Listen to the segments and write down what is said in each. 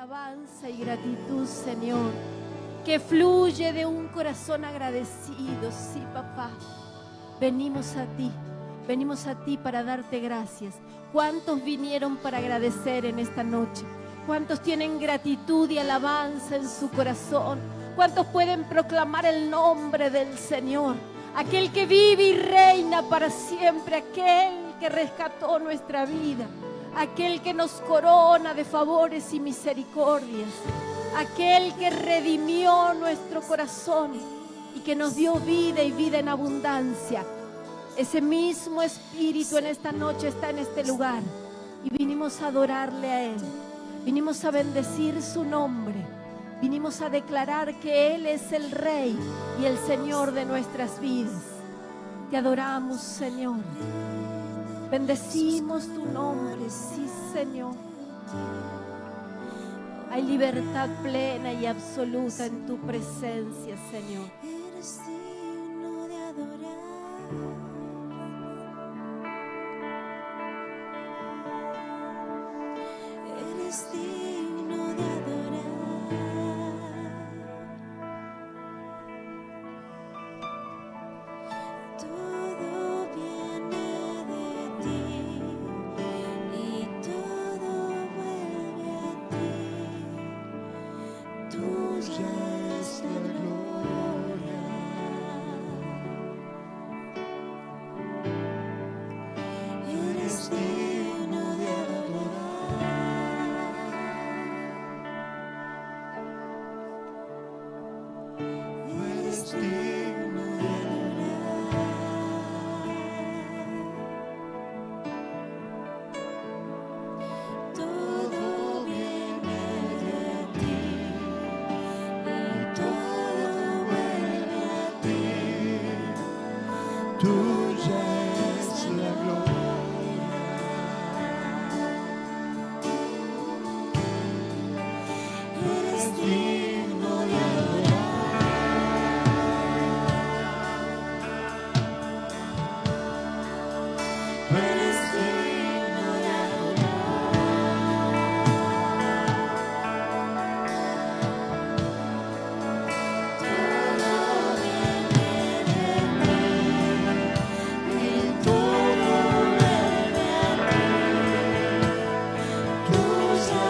alabanza y gratitud, Señor, que fluye de un corazón agradecido. Sí, papá, venimos a ti para darte gracias. ¿Cuántos vinieron para agradecer en esta noche? ¿Cuántos tienen gratitud y alabanza en su corazón? ¿Cuántos pueden proclamar el nombre del Señor? Aquel que vive y reina para siempre, aquel que rescató nuestra vida, aquel que nos corona de favores y misericordias, aquel que redimió nuestro corazón y que nos dio vida y vida en abundancia. Ese mismo Espíritu en esta noche está en este lugar y vinimos a adorarle a Él, vinimos a bendecir su nombre, vinimos a declarar que Él es el Rey y el Señor de nuestras vidas. Te adoramos, Señor. Bendecimos tu nombre, sí, Señor. Hay libertad plena y absoluta en tu presencia, Señor. Eres digno de adorar. Eres digno de adorar. Todo viene de ti y todo vuelve a ti. Tuya es la gloria. Eres digno de Eres digno de adorar. Todo viene de ti y todo vuelve a ti. Tuya es la gloria. Eres digno de adorar. Eres digno de Todo viene de ti y todo vuelve a ti. Tuya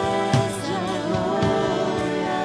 es la gloria.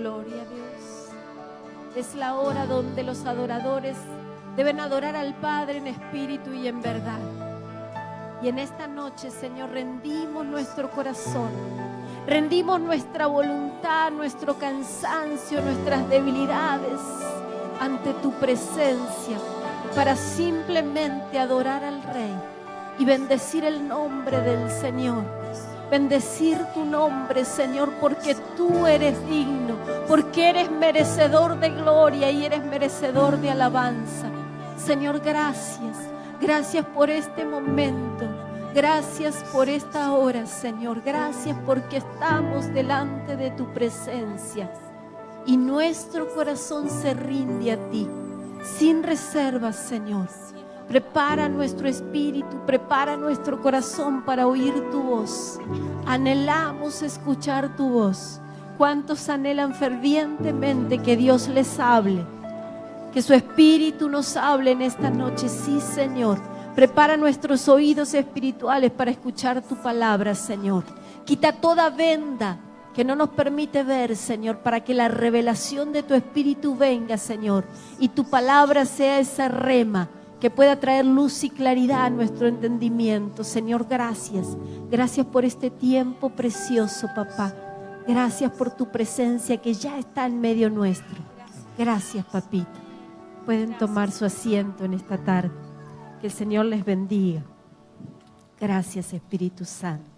gloria a Dios. Es la hora donde los adoradores deben adorar al Padre en espíritu y en verdad. Y en esta noche, Señor, rendimos nuestro corazón, rendimos nuestra voluntad, nuestro cansancio, nuestras debilidades ante tu presencia para simplemente adorar al Rey y bendecir el nombre del Señor. Bendecir tu nombre, Señor, porque tú eres digno, porque eres merecedor de gloria y eres merecedor de alabanza. Señor, gracias. Gracias por este momento. Gracias por esta hora, Señor. Gracias porque estamos delante de tu presencia. Y nuestro corazón se rinde a ti, sin reservas, Señor. Prepara nuestro espíritu, prepara nuestro corazón para oír tu voz. Anhelamos escuchar tu voz. ¿Cuántos anhelan fervientemente que Dios les hable? Que su espíritu nos hable en esta noche. Sí, Señor. Prepara nuestros oídos espirituales para escuchar tu palabra, Señor. Quita toda venda que no nos permite ver, Señor, para que la revelación de tu espíritu venga, Señor, y tu palabra sea esa rema que pueda traer luz y claridad a nuestro entendimiento. Señor, gracias. Gracias por este tiempo precioso, papá. Gracias por tu presencia que ya está en medio nuestro. Gracias, papito. Pueden tomar su asiento en esta tarde. Que el Señor les bendiga. Gracias, Espíritu Santo.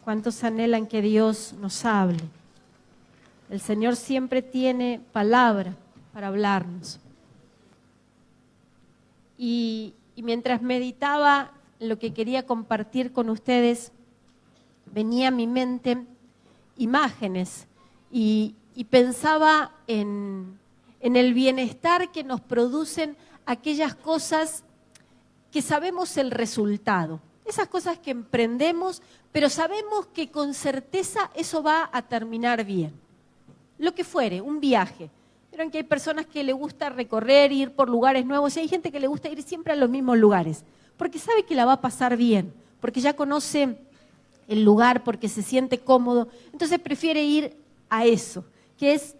¿Cuántos anhelan que Dios nos hable? El Señor siempre tiene palabra para hablarnos. Y mientras meditaba lo que quería compartir con ustedes, venía a mi mente imágenes y pensaba en el bienestar que nos producen aquellas cosas que sabemos el resultado. Esas cosas que emprendemos, pero sabemos que con certeza eso va a terminar bien. Lo que fuere, un viaje. Vieron que hay personas que le gusta recorrer, ir por lugares nuevos, y hay gente que le gusta ir siempre a los mismos lugares, porque sabe que la va a pasar bien, porque ya conoce el lugar, porque se siente cómodo, entonces prefiere ir a eso, que es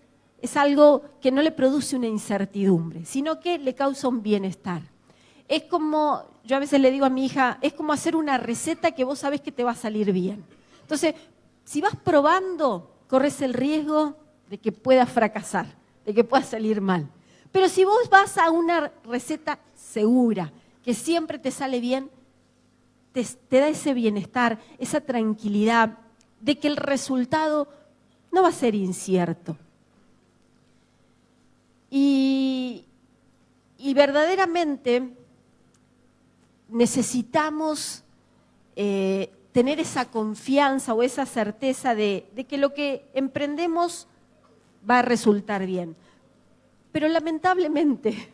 algo que no le produce una incertidumbre, sino que le causa un bienestar. Es como, yo a veces le digo a mi hija, es como hacer una receta que vos sabés que te va a salir bien. Entonces, si vas probando, corres el riesgo de que pueda fracasar, de que pueda salir mal. Pero si vos vas a una receta segura, que siempre te sale bien, te da ese bienestar, esa tranquilidad de que el resultado no va a ser incierto. Y verdaderamente necesitamos tener esa confianza o esa certeza de que lo que emprendemos va a resultar bien. Pero lamentablemente,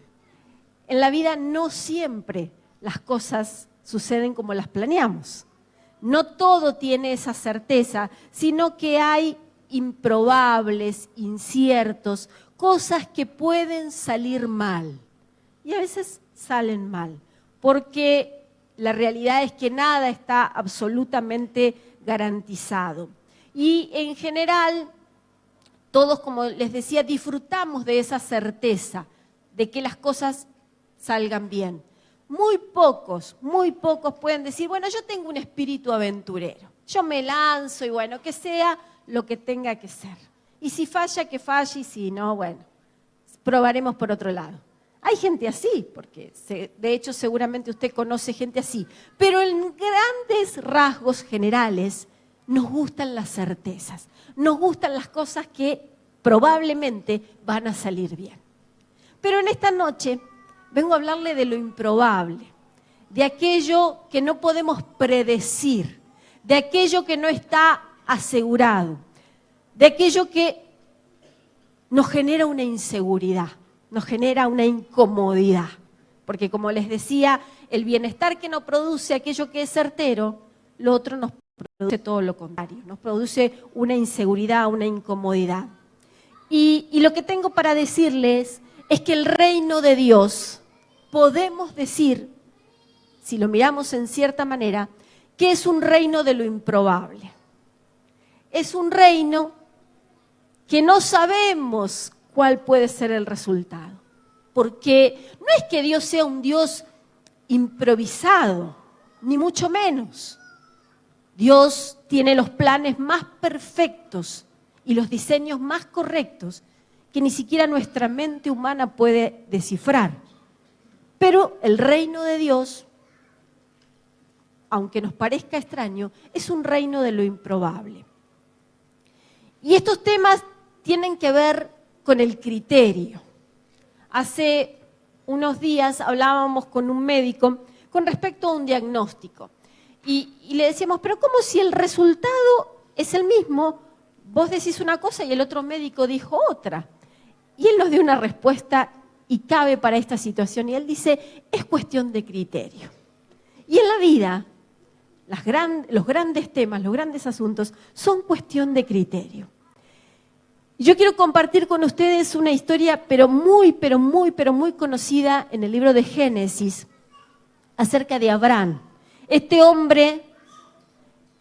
en la vida no siempre las cosas suceden como las planeamos. No todo tiene esa certeza, sino que hay improbables, inciertos, cosas que pueden salir mal. Y a veces salen mal, porque la realidad es que nada está absolutamente garantizado. Y en general, todos, como les decía, disfrutamos de esa certeza de que las cosas salgan bien. Muy pocos pueden decir, bueno, yo tengo un espíritu aventurero, yo me lanzo y bueno, que sea lo que tenga que ser. Y si falla, que falle, y si no, bueno, probaremos por otro lado. Hay gente así, porque de hecho seguramente usted conoce gente así, pero en grandes rasgos generales nos gustan las certezas, nos gustan las cosas que probablemente van a salir bien. Pero en esta noche vengo a hablarle de lo improbable, de aquello que no podemos predecir, de aquello que no está asegurado, de aquello que nos genera una inseguridad, nos genera una incomodidad. Porque como les decía, el bienestar que nos produce aquello que es certero, lo otro nos produce todo lo contrario, nos produce una inseguridad, una incomodidad. Y lo que tengo para decirles es que el reino de Dios, podemos decir, si lo miramos en cierta manera, que es un reino de lo improbable. Es un reino que no sabemos cuál puede ser el resultado. Porque no es que Dios sea un Dios improvisado, ni mucho menos. Dios tiene los planes más perfectos y los diseños más correctos que ni siquiera nuestra mente humana puede descifrar. Pero el reino de Dios, aunque nos parezca extraño, es un reino de lo improbable. Y estos temas tienen que ver con el criterio. Hace unos días hablábamos con un médico con respecto a un diagnóstico. Y le decíamos, pero ¿cómo si el resultado es el mismo? Vos decís una cosa y el otro médico dijo otra. Y él nos dio una respuesta y cabe para esta situación. Y él dice, es cuestión de criterio. Y en la vida, los grandes temas, los grandes asuntos, son cuestión de criterio. Yo quiero compartir con ustedes una historia, pero muy conocida en el libro de Génesis, acerca de Abraham. Este hombre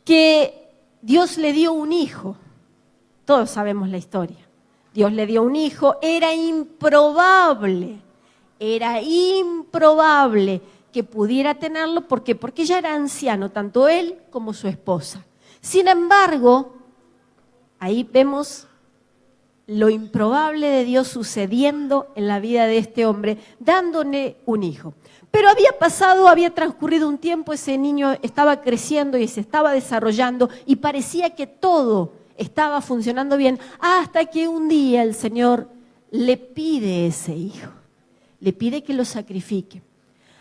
que Dios le dio un hijo. Todos sabemos la historia. Dios le dio un hijo. Era improbable que pudiera tenerlo. ¿Por qué? Porque ya era anciano, tanto él como su esposa. Sin embargo, ahí vemos lo improbable de Dios sucediendo en la vida de este hombre, dándole un hijo. Pero había transcurrido un tiempo, ese niño estaba creciendo y se estaba desarrollando y parecía que todo estaba funcionando bien, hasta que un día el Señor le pide ese hijo, le pide que lo sacrifique.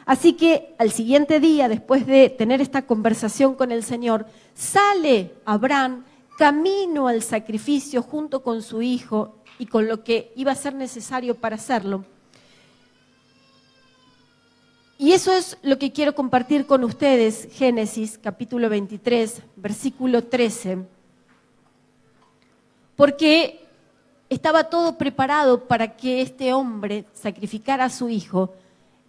Así que al siguiente día, después de tener esta conversación con el Señor, sale Abraham camino al sacrificio junto con su hijo y con lo que iba a ser necesario para hacerlo. Y eso es lo que quiero compartir con ustedes, Génesis capítulo 23, versículo 13. Porque estaba todo preparado para que este hombre sacrificara a su hijo.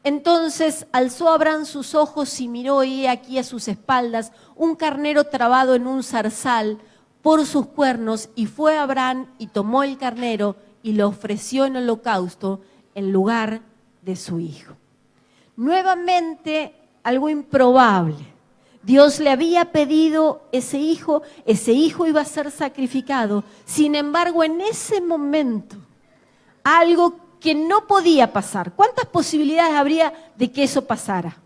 Entonces alzó Abraham sus ojos y miró, y he aquí a sus espaldas un carnero trabado en un zarzal por sus cuernos, y fue Abraham y tomó el carnero y lo ofreció en holocausto en lugar de su hijo. Nuevamente algo improbable. Dios le había pedido ese hijo iba a ser sacrificado. Sin embargo, en ese momento, algo que no podía pasar. ¿Cuántas posibilidades habría de que eso pasara?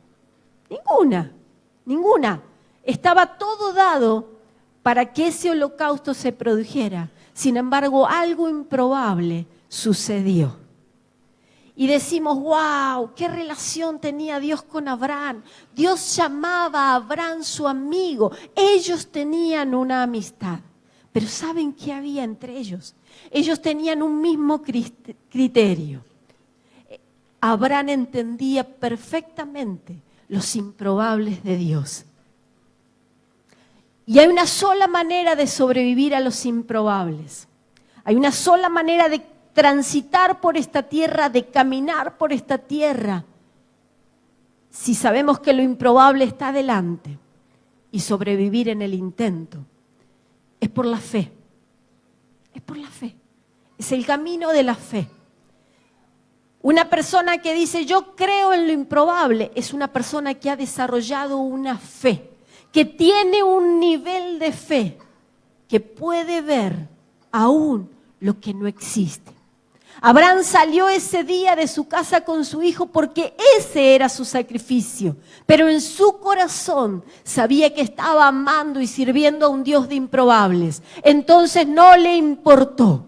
Ninguna. Estaba todo dado para que ese holocausto se produjera. Sin embargo, algo improbable sucedió. Y decimos, wow, qué relación tenía Dios con Abraham. Dios llamaba a Abraham su amigo. Ellos tenían una amistad. Pero ¿saben qué había entre ellos? Ellos tenían un mismo criterio. Abraham entendía perfectamente los improbables de Dios. Y hay una sola manera de sobrevivir a los improbables. Hay una sola manera de transitar por esta tierra, de caminar por esta tierra. Si sabemos que lo improbable está delante y sobrevivir en el intento, es por la fe. Es por la fe. Es el camino de la fe. Una persona que dice, yo creo en lo improbable, es una persona que ha desarrollado una fe, que tiene un nivel de fe, que puede ver aún lo que no existe. Abraham salió ese día de su casa con su hijo porque ese era su sacrificio. Pero en su corazón sabía que estaba amando y sirviendo a un Dios de improbables. Entonces no le importó.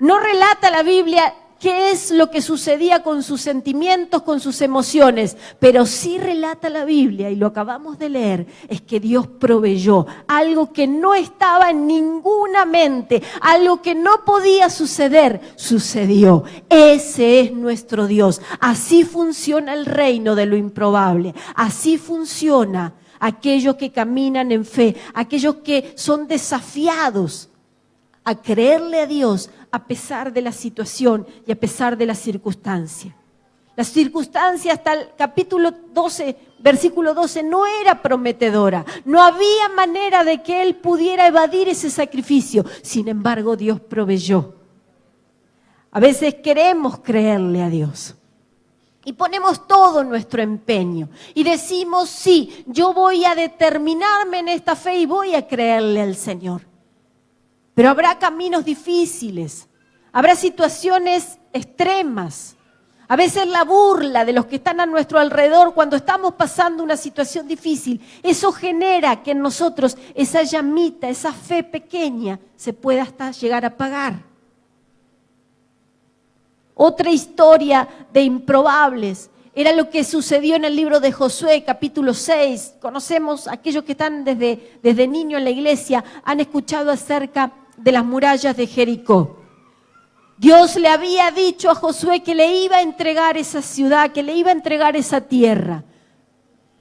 No relata la Biblia qué es lo que sucedía con sus sentimientos, con sus emociones, pero sí relata la Biblia, y lo acabamos de leer, es que Dios proveyó algo que no estaba en ninguna mente, algo que no podía suceder, sucedió. Ese es nuestro Dios. Así funciona el reino de lo improbable, así funciona aquellos que caminan en fe, aquellos que son desafiados a creerle a Dios a pesar de la situación y a pesar de la circunstancia. La circunstancia hasta el capítulo 12 versículo 12, no era prometedora. No había manera de que él pudiera evadir ese sacrificio. Sin embargo, Dios proveyó. A veces queremos creerle a Dios y ponemos todo nuestro empeño y decimos, sí, yo voy a determinarme en esta fe y voy a creerle al Señor. Pero habrá caminos difíciles, habrá situaciones extremas. A veces la burla de los que están a nuestro alrededor cuando estamos pasando una situación difícil, eso genera que en nosotros esa llamita, esa fe pequeña, se pueda hasta llegar a apagar. Otra historia de improbables era lo que sucedió en el libro de Josué, capítulo 6. Conocemos, aquellos que están desde niño en la iglesia, han escuchado acerca de las murallas de Jericó. Dios le había dicho a Josué que le iba a entregar esa ciudad, que le iba a entregar esa tierra.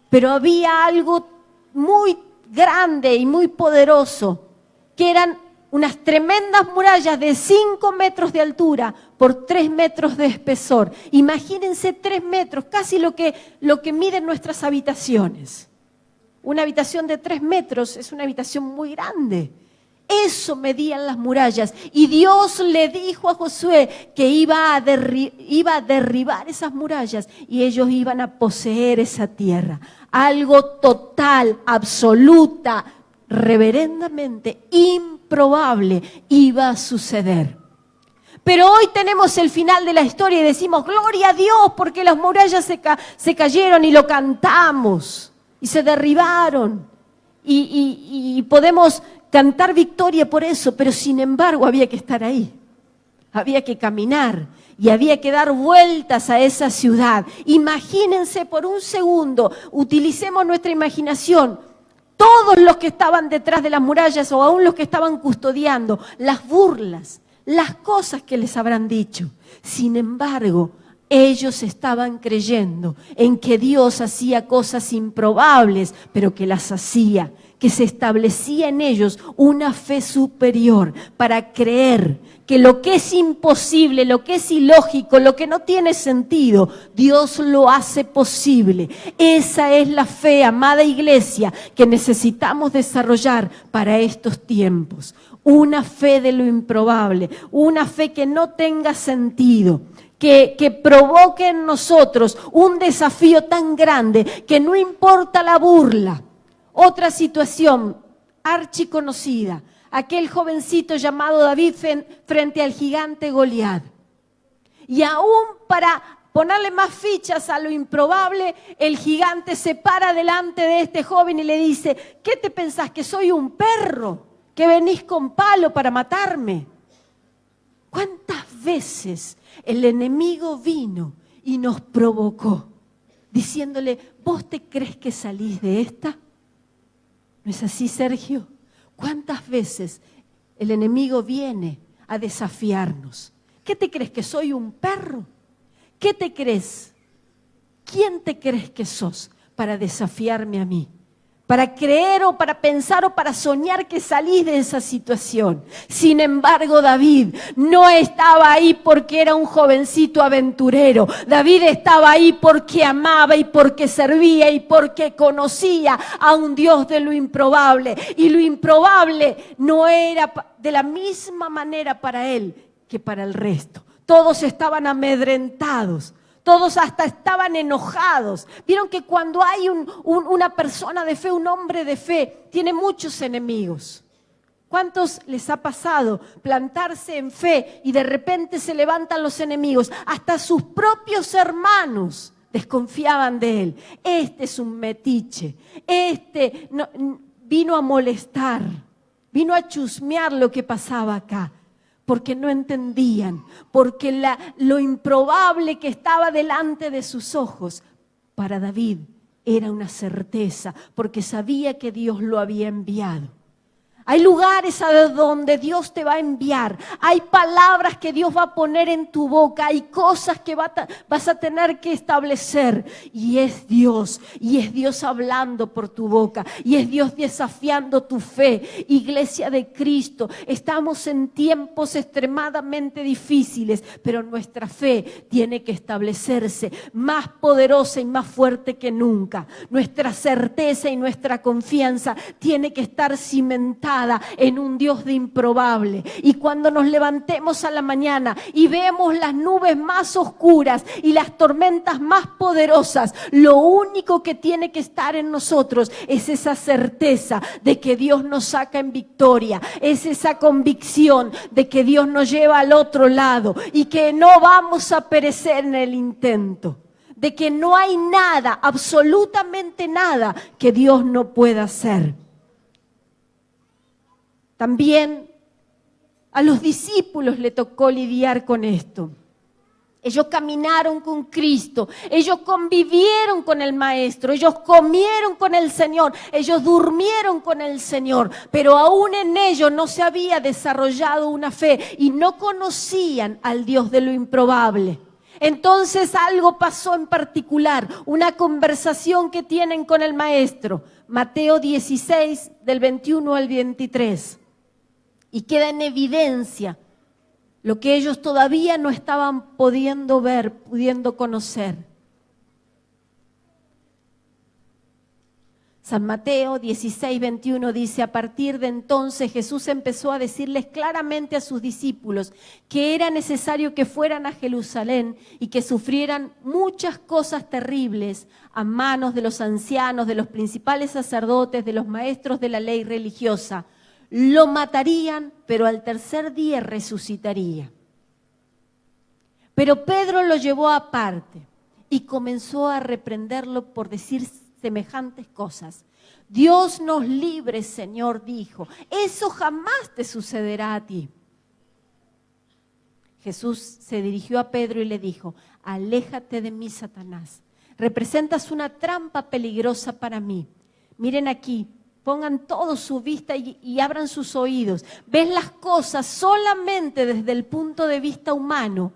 Pero había algo muy grande y muy poderoso, que eran unas tremendas murallas de 5 metros de altura por 3 metros de espesor. Imagínense 3 metros, casi lo que miden nuestras habitaciones. Una habitación de 3 metros es una habitación muy grande. Eso medían las murallas. Y Dios le dijo a Josué que iba a derribar esas murallas y ellos iban a poseer esa tierra. Algo total, absoluta, reverendamente improbable iba a suceder. Pero hoy tenemos el final de la historia y decimos, gloria a Dios, porque las murallas se cayeron y lo cantamos y se derribaron y podemos cantar victoria por eso, pero sin embargo había que estar ahí, había que caminar y había que dar vueltas a esa ciudad. Imagínense por un segundo, utilicemos nuestra imaginación, todos los que estaban detrás de las murallas o aún los que estaban custodiando, las burlas, las cosas que les habrán dicho. Sin embargo, ellos estaban creyendo en que Dios hacía cosas improbables, pero que las hacía, que se establecía en ellos una fe superior para creer que lo que es imposible, lo que es ilógico, lo que no tiene sentido, Dios lo hace posible. Esa es la fe, amada iglesia, que necesitamos desarrollar para estos tiempos. Una fe de lo improbable, una fe que no tenga sentido, que provoque en nosotros un desafío tan grande que no importa la burla. Otra situación archiconocida, aquel jovencito llamado David frente al gigante Goliat. Y aún para ponerle más fichas a lo improbable, el gigante se para delante de este joven y le dice, ¿qué te pensás, que soy un perro? ¿Que venís con palo para matarme? ¿Cuántas veces el enemigo vino y nos provocó, diciéndole, ¿vos te crees que salís de esta? ¿No es así, Sergio? ¿Cuántas veces el enemigo viene a desafiarnos? ¿Qué te crees, que soy un perro? ¿Qué te crees? ¿Quién te crees que sos para desafiarme a mí? Para creer o para pensar o para soñar que salís de esa situación. Sin embargo, David no estaba ahí porque era un jovencito aventurero. David estaba ahí porque amaba y porque servía y porque conocía a un Dios de lo improbable. Y lo improbable no era de la misma manera para él que para el resto. Todos estaban amedrentados. Todos hasta estaban enojados. Vieron que cuando hay una persona de fe, un hombre de fe, tiene muchos enemigos. ¿Cuántos les ha pasado plantarse en fe y de repente se levantan los enemigos? Hasta sus propios hermanos desconfiaban de él. Este es un metiche. Este vino a molestar, vino a chusmear lo que pasaba acá. Porque no entendían, porque lo improbable que estaba delante de sus ojos, para David era una certeza, porque sabía que Dios lo había enviado. Hay lugares a donde Dios te va a enviar. Hay palabras que Dios va a poner en tu boca. Hay cosas que vas a tener que establecer. Y es Dios. Y es Dios hablando por tu boca. Y es Dios desafiando tu fe. Iglesia de Cristo, estamos en tiempos extremadamente difíciles. Pero nuestra fe tiene que establecerse más poderosa y más fuerte que nunca. Nuestra certeza y nuestra confianza tiene que estar cimentada en un Dios de improbable. Y cuando nos levantemos a la mañana y vemos las nubes más oscuras y las tormentas más poderosas, lo único que tiene que estar en nosotros es esa certeza de que Dios nos saca en victoria, es esa convicción de que Dios nos lleva al otro lado y que no vamos a perecer en el intento, de que no hay nada, absolutamente nada que Dios no pueda hacer. También a los discípulos le tocó lidiar con esto. Ellos caminaron con Cristo, ellos convivieron con el Maestro, ellos comieron con el Señor, ellos durmieron con el Señor, pero aún en ellos no se había desarrollado una fe y no conocían al Dios de lo improbable. Entonces algo pasó en particular, una conversación que tienen con el Maestro. Mateo 16, del 21 al 23. Y queda en evidencia lo que ellos todavía no estaban pudiendo ver, pudiendo conocer. San Mateo 16, 21 dice: a partir de entonces Jesús empezó a decirles claramente a sus discípulos que era necesario que fueran a Jerusalén y que sufrieran muchas cosas terribles a manos de los ancianos, de los principales sacerdotes, de los maestros de la ley religiosa. Lo matarían, pero al tercer día resucitaría. Pero Pedro lo llevó aparte y comenzó a reprenderlo por decir semejantes cosas. Dios nos libre, Señor, dijo. Eso jamás te sucederá a ti. Jesús se dirigió a Pedro y le dijo: aléjate de mí, Satanás. Representas una trampa peligrosa para mí. Miren aquí. Pongan toda su vista y abran sus oídos. Ves las cosas solamente desde el punto de vista humano,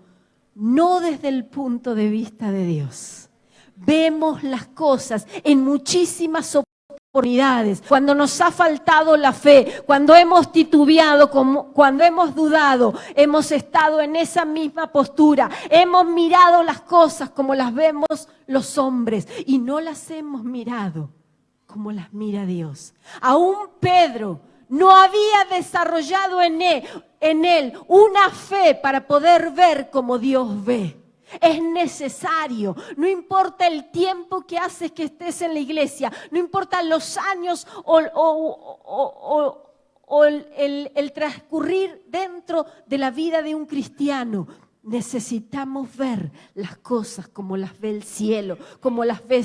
no desde el punto de vista de Dios. Vemos las cosas en muchísimas oportunidades. Cuando nos ha faltado la fe, cuando hemos titubeado, cuando hemos dudado, hemos estado en esa misma postura. Hemos mirado las cosas como las vemos los hombres y no las hemos mirado como las mira Dios. Aún Pedro no había desarrollado en él una fe para poder ver como Dios ve. Es necesario, no importa el tiempo que haces que estés en la iglesia, no importa los años o el transcurrir dentro de la vida de un cristiano. Necesitamos ver las cosas como las ve el cielo, como las ve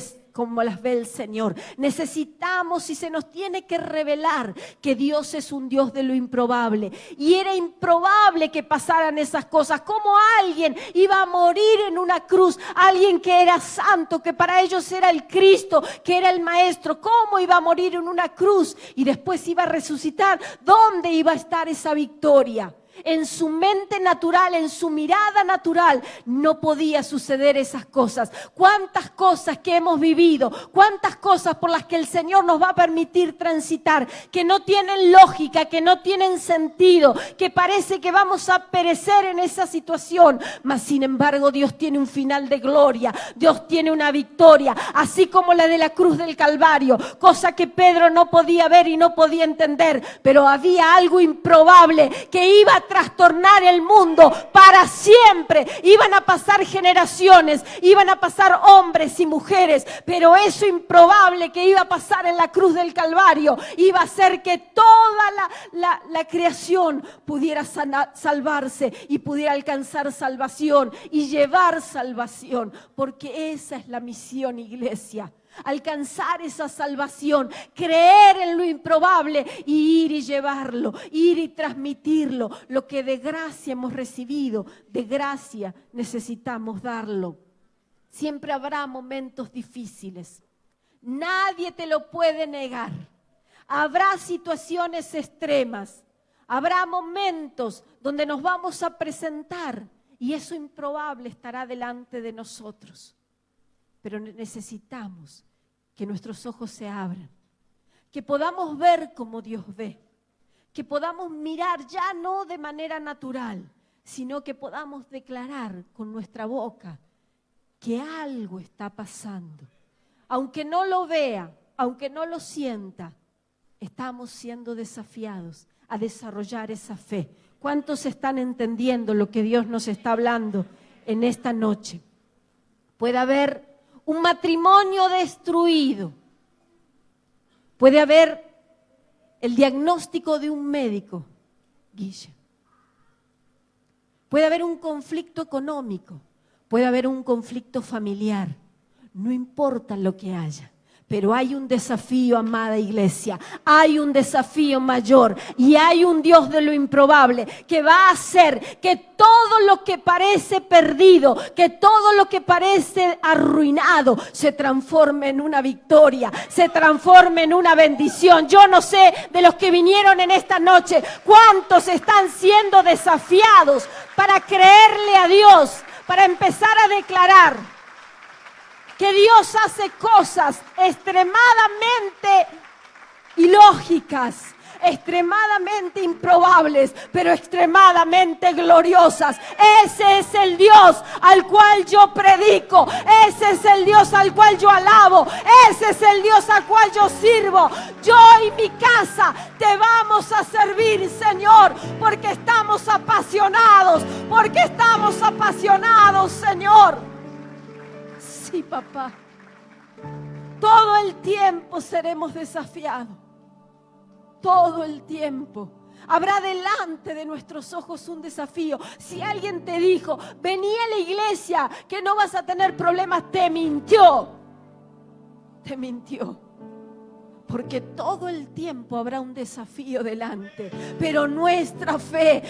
el Señor. Necesitamos y se nos tiene que revelar que Dios es un Dios de lo improbable. Y era improbable que pasaran esas cosas. ¿Cómo alguien iba a morir en una cruz? Alguien que era santo, que para ellos era el Cristo, que era el Maestro. ¿Cómo iba a morir en una cruz? Y después iba a resucitar. ¿Dónde iba a estar esa victoria? En su mente natural, en su mirada natural, no podía suceder esas cosas. Cuántas cosas que hemos vivido, cuántas cosas por las que el Señor nos va a permitir transitar, que no tienen lógica, que no tienen sentido, que parece que vamos a perecer en esa situación. Mas sin embargo, Dios tiene un final de gloria, Dios tiene una victoria, así como la de la cruz del Calvario, cosa que Pedro no podía ver y no podía entender, pero había algo improbable que iba a trastornar el mundo para siempre. Iban a pasar generaciones, iban a pasar hombres y mujeres, pero eso improbable que iba a pasar en la cruz del Calvario iba a hacer que toda la creación pudiera salvarse y pudiera alcanzar salvación y llevar salvación, porque esa es la misión, iglesia. Alcanzar esa salvación, creer en lo improbable y ir y llevarlo, ir y transmitirlo. Lo que de gracia hemos recibido, de gracia necesitamos darlo. Siempre habrá momentos difíciles, nadie te lo puede negar. Habrá situaciones extremas, habrá momentos donde nos vamos a presentar y eso improbable estará delante de nosotros. Pero necesitamos que nuestros ojos se abran, que podamos ver como Dios ve, que podamos mirar ya no de manera natural, sino que podamos declarar con nuestra boca que algo está pasando. Aunque no lo vea, aunque no lo sienta, estamos siendo desafiados a desarrollar esa fe. ¿Cuántos están entendiendo lo que Dios nos está hablando en esta noche? Puede haber un matrimonio destruido. Puede haber el diagnóstico de un médico, Guille. Puede haber un conflicto económico. Puede haber un conflicto familiar. No importa lo que haya. Pero hay un desafío, amada iglesia, hay un desafío mayor y hay un Dios de lo improbable que va a hacer que todo lo que parece perdido, que todo lo que parece arruinado se transforme en una victoria, se transforme en una bendición. Yo no sé de los que vinieron en esta noche, cuántos están siendo desafiados para creerle a Dios, para empezar a declarar que Dios hace cosas extremadamente ilógicas, extremadamente improbables, pero extremadamente gloriosas. Ese es el Dios al cual yo predico, ese es el Dios al cual yo alabo, ese es el Dios al cual yo sirvo. Yo y mi casa te vamos a servir, Señor, porque estamos apasionados, Señor. Sí, papá, todo el tiempo seremos desafiados, todo el tiempo. Habrá delante de nuestros ojos un desafío. Si alguien te dijo, vení a la iglesia que no vas a tener problemas, te mintió. Porque todo el tiempo habrá un desafío delante. Pero nuestra fe,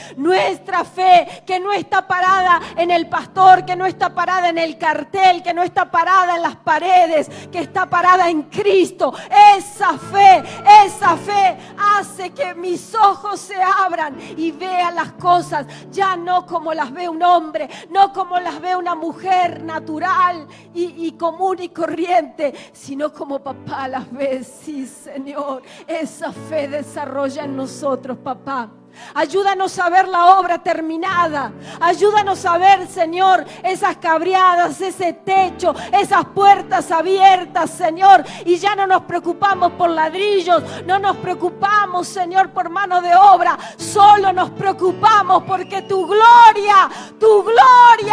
que no está parada en el pastor, que no está parada en el cartel, que no está parada en las paredes, que está parada en Cristo. Esa fe hace que mis ojos se abran y vea las cosas ya no como las ve un hombre, no como las ve una mujer natural y común y corriente, sino como papá las ve. Sí, Señor, esa fe desarrolla en nosotros, papá. Ayúdanos a ver la obra terminada. Ayúdanos a ver, Señor, esas cabreadas, ese techo, esas puertas abiertas, Señor. Y ya no nos preocupamos por ladrillos, no nos preocupamos, Señor, por mano de obra. Solo nos preocupamos porque tu gloria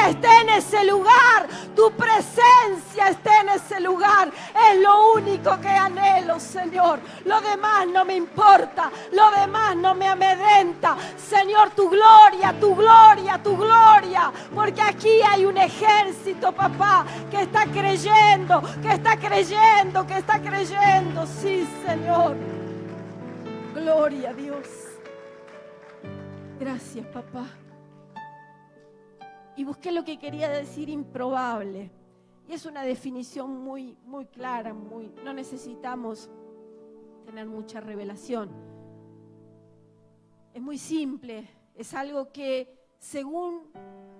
esté en ese lugar. Tu presencia esté en ese lugar. Es lo único que anhelo, Señor. Lo demás no me importa, lo demás no me amedrenta. Señor, tu gloria, porque aquí hay un ejército, papá, que está creyendo. Sí, Señor. Gloria a Dios. Gracias, papá. Y busqué lo que quería decir improbable. Y es una definición muy, muy clara, no necesitamos tener mucha revelación. Es muy simple, es algo que según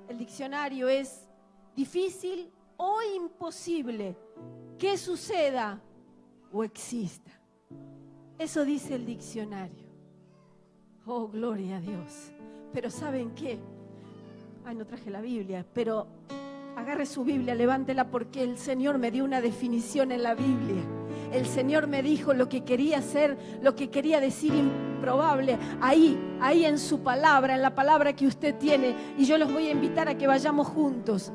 el diccionario es difícil o imposible que suceda o exista. Eso dice el diccionario. Oh, gloria a Dios. Pero ¿saben qué? Ay, no traje la Biblia, pero agarre su Biblia, levántela, porque el Señor me dio una definición en la Biblia. El Señor me dijo lo que quería hacer, lo que quería decir improbable, ahí en su palabra, en la palabra que usted tiene. Y yo los voy a invitar a que vayamos juntos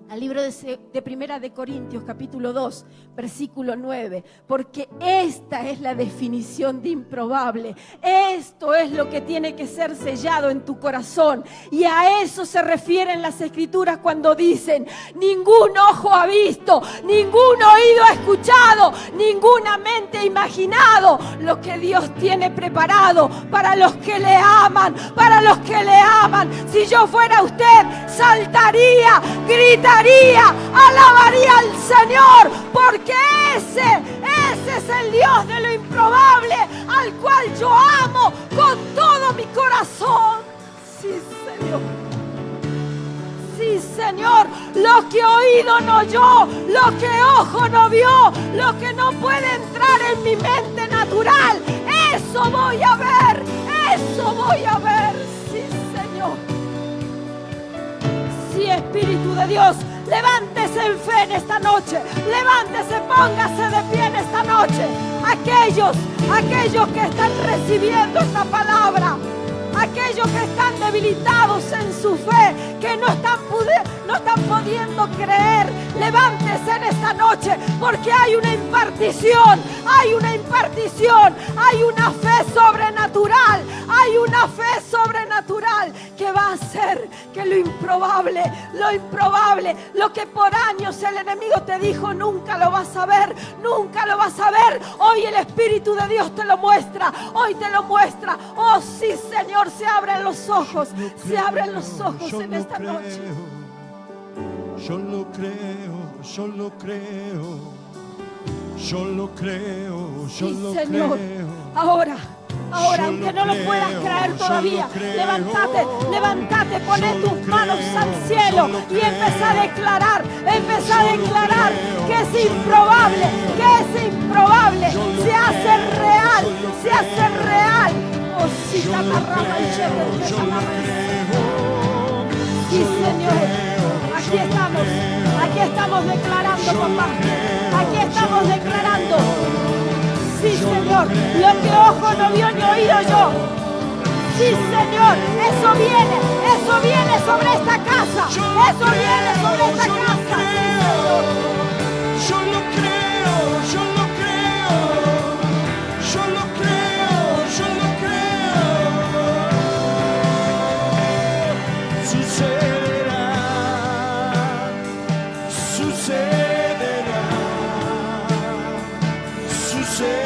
al libro de Primera de Corintios, capítulo 2, versículo 9. Porque esta es la definición de improbable. Esto es lo que tiene que ser sellado en tu corazón. Y a eso se refieren las Escrituras cuando dicen: ningún ojo ha visto, ningún oído ha escuchado, ninguna mente ha imaginado lo que Dios tiene preparado para los que le aman, Si yo fuera usted, saltaría, gritaría alabaría al Señor, porque ese es el Dios de lo improbable, al cual yo amo con todo mi corazón. Sí, Señor. Sí, Señor, lo que oído no oyó, lo que ojo no vio, lo que no puede entrar en mi mente natural, eso voy a ver, eso voy a ver. Sí, Señor. Sí, Espíritu de Dios, levántese en fe en esta noche, levántese, póngase de pie en esta noche. Aquellos que están recibiendo esta palabra, aquellos que están debilitados en su fe, que no están pudiendo creer, levántese en esta noche, porque hay una impartición, hay una fe sobrenatural, que va a hacer que lo improbable, lo que por años el enemigo te dijo, nunca lo vas a ver, hoy el Espíritu de Dios te lo muestra, hoy te lo muestra. Oh sí, Señor, se abren los ojos en esta noche. Yo lo creo. Sí, Señor. Ahora, aunque no lo puedas creer todavía, levántate, poné tus manos al cielo y empezá a declarar que es improbable, se hace real. Oh, sí, sí, Señor, aquí estamos declarando, papá, aquí estamos declarando. Sí, Señor, lo que ojo no vio ni oído yo. Sí, Señor, eso viene sobre esta casa. Sí, Señor. Yo lo creo.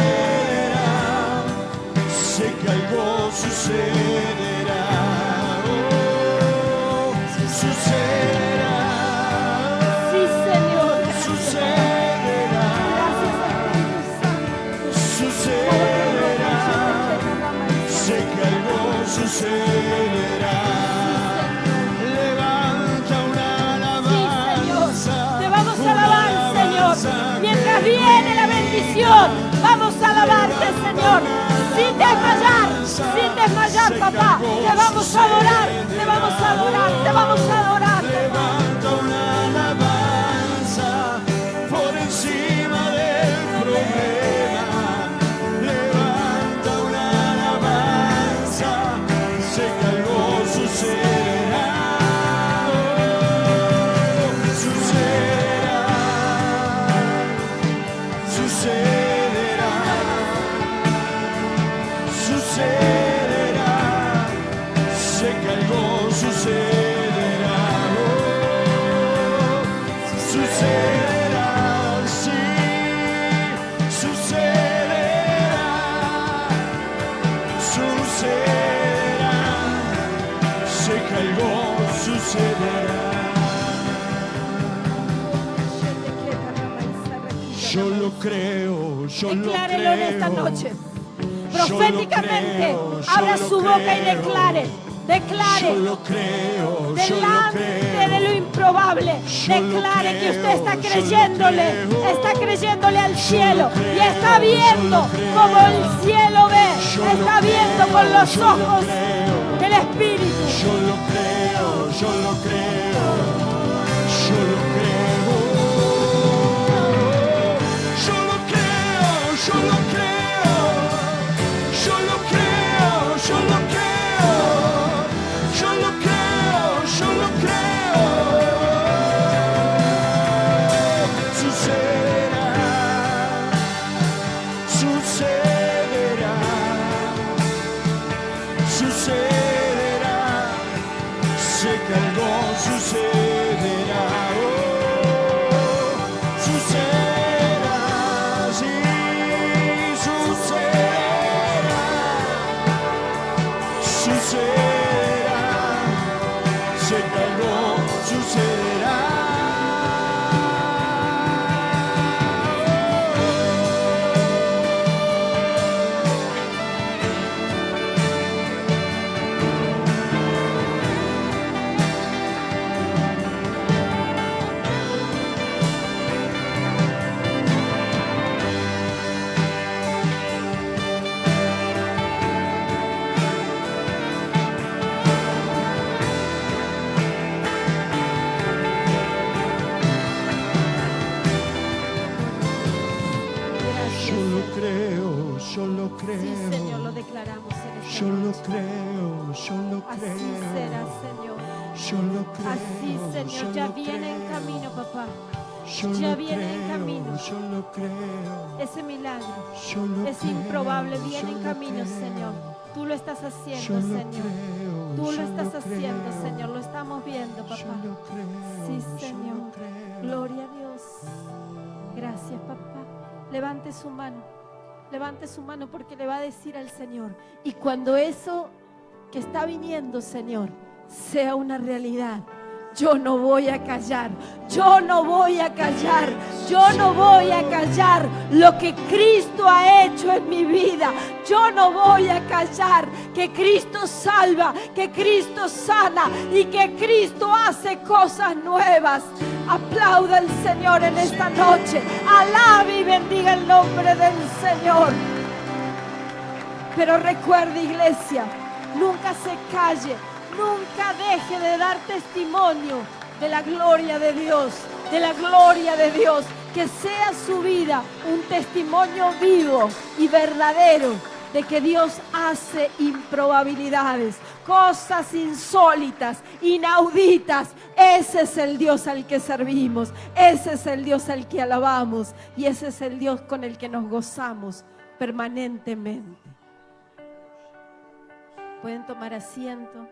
Sucederá. Sé que algo sucederá. Sucederá. Sí, Señor. Sucederá. Sucederá. Sé que algo sucederá. Levanta una alabanza. Te vamos a alabar, Señor. Mientras viene la bendición, vamos a alabarte, Señor. Sin desmayar, papá. Te vamos a adorar. Levanta una alabanza por encima del problema. Levanta una alabanza. Sé que algo sucederá. Sucederá. Sé que algo sucederá. Sucederá, sí, sucederá. Sé que algo sucederá. Yo lo creo. Declárelo en esta noche. Proféticamente, Yo abra lo su boca y creo. declare. Yo lo creo. Delante de lo improbable, declare que usted está creyéndole al cielo y está viendo como el cielo ve, está viendo con los ojos del Espíritu. Yo lo creo. Yo lo creo. Yo lo creo. Yo lo creo. Yo lo creo. Yo lo creo. Yo lo creo. Yo lo creo. Yo lo creo. Sucederá. Sucederá. Sucederá. Sé que algo sucederá. Oh, sucederá. Sí, sucederá. Sucederá. Sé que algo sucederá. creo, Así, Señor, ya yo lo viene en creo. camino, papá. Yo Ya lo viene en creo, camino. yo lo creo. Ese milagro Yo lo es creo, improbable, viene yo en lo camino, creo. Señor. Tú lo estás Yo haciendo, lo Señor. creo, Tú yo lo estás lo haciendo, creo. Señor. Lo estamos viendo, Yo papá. lo creo, Sí, yo lo Señor. creo. Gloria a Dios. Gracias, papá. Levante su mano. Levante su mano porque le va a decir al Señor. Y cuando eso que está viniendo, Señor, sea una realidad, yo no voy a callar. Yo no voy a callar. Yo no voy a callar lo que Cristo ha hecho en mi vida. Yo no voy a callar que Cristo salva, que Cristo sana y que Cristo hace cosas nuevas. Aplauda al Señor en esta noche. Alabe y bendiga el nombre del Señor. Pero recuerde, iglesia, nunca se calle, nunca deje de dar testimonio de la gloria de Dios, de la gloria de Dios. Que sea su vida un testimonio vivo y verdadero de que Dios hace improbabilidades, cosas insólitas, inauditas. Ese es el Dios al que servimos, ese es el Dios al que alabamos y ese es el Dios con el que nos gozamos permanentemente. Pueden tomar asiento.